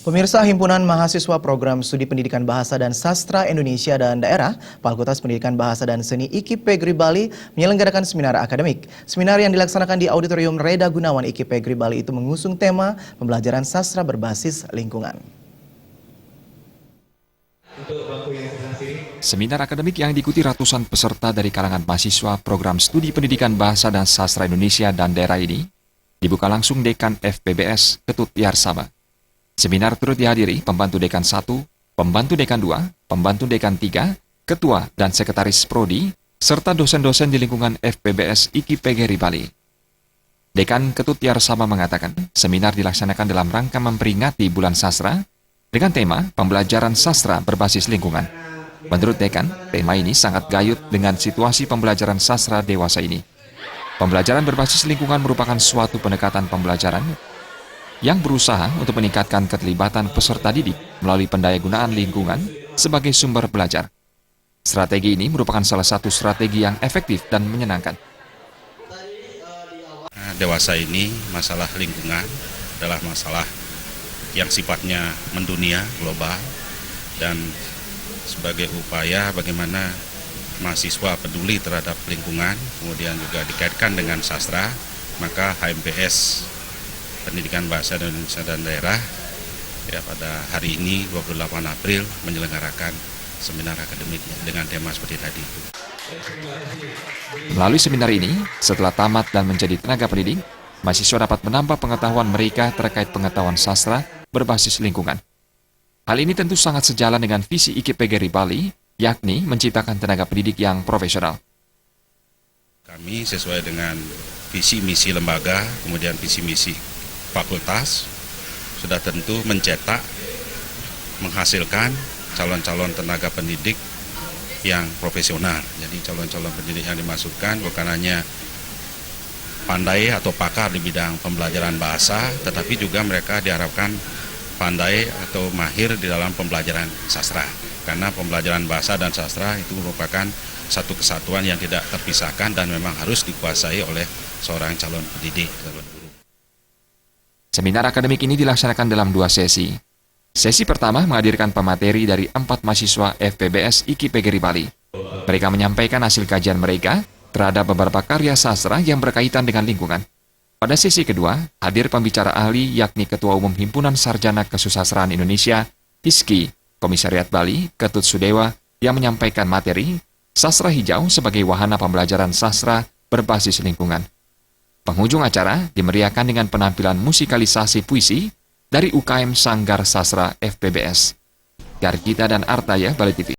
Pemirsa Himpunan Mahasiswa Program Studi Pendidikan Bahasa dan Sastra Indonesia dan Daerah, Fakultas Pendidikan Bahasa dan Seni IKIP Bali menyelenggarakan seminar akademik. Seminar yang dilaksanakan di Auditorium Reda Gunawan IKIP Bali itu mengusung tema pembelajaran sastra berbasis lingkungan. Seminar akademik yang diikuti ratusan peserta dari kalangan mahasiswa Program Studi Pendidikan Bahasa dan Sastra Indonesia dan Daerah ini dibuka langsung Dekan FPBS Ketut Yarsama. Seminar turut dihadiri Pembantu Dekan 1, Pembantu Dekan 2, Pembantu Dekan 3, Ketua dan Sekretaris Prodi, serta dosen-dosen di lingkungan FPBS IKIP Bali. Dekan Ketut Yarsama mengatakan, seminar dilaksanakan dalam rangka memperingati Bulan Sastra dengan tema pembelajaran sastra berbasis lingkungan. Menurut Dekan, tema ini sangat gayut dengan situasi pembelajaran sastra dewasa ini. Pembelajaran berbasis lingkungan merupakan suatu pendekatan pembelajaran yang berusaha untuk meningkatkan keterlibatan peserta didik melalui pendayagunaan lingkungan sebagai sumber belajar. Strategi ini merupakan salah satu strategi yang efektif dan menyenangkan. Dewasa ini, masalah lingkungan adalah masalah yang sifatnya mendunia, global, dan sebagai upaya bagaimana mahasiswa peduli terhadap lingkungan, kemudian juga dikaitkan dengan sastra, maka HMPS Pendidikan Bahasa Indonesia dan Daerah pada hari ini 28 April menyelenggarakan seminar akademik dengan tema seperti tadi. Melalui seminar ini, setelah tamat dan menjadi tenaga pendidik, mahasiswa dapat menambah pengetahuan mereka terkait pengetahuan sastra berbasis lingkungan. Hal ini tentu sangat sejalan dengan visi IKIP Bali, yakni menciptakan tenaga pendidik yang profesional. Kami sesuai dengan visi misi lembaga, kemudian visi misi fakultas, sudah tentu mencetak, menghasilkan calon-calon tenaga pendidik yang profesional. Jadi calon-calon pendidik yang dimasukkan bukan hanya pandai atau pakar di bidang pembelajaran bahasa, tetapi juga mereka diharapkan pandai atau mahir di dalam pembelajaran sastra. Karena pembelajaran bahasa dan sastra itu merupakan satu kesatuan yang tidak terpisahkan dan memang harus dikuasai oleh seorang calon pendidik. Seminar akademik ini dilaksanakan dalam 2 sesi. Sesi pertama menghadirkan pemateri dari 4 mahasiswa FPBS IKIP Bali. Mereka menyampaikan hasil kajian mereka terhadap beberapa karya sastra yang berkaitan dengan lingkungan. Pada sesi kedua, hadir pembicara ahli yakni Ketua Umum Himpunan Sarjana Kesusastraan Indonesia, HISKI, Komisariat Bali, Ketut Sudewa, yang menyampaikan materi Sastra Hijau sebagai wahana pembelajaran sastra berbasis lingkungan. Penghujung acara dimeriahkan dengan penampilan musikalisasi puisi dari UKM Sanggar Sastra FPBS. Gargita dan Artaya, Bali TV.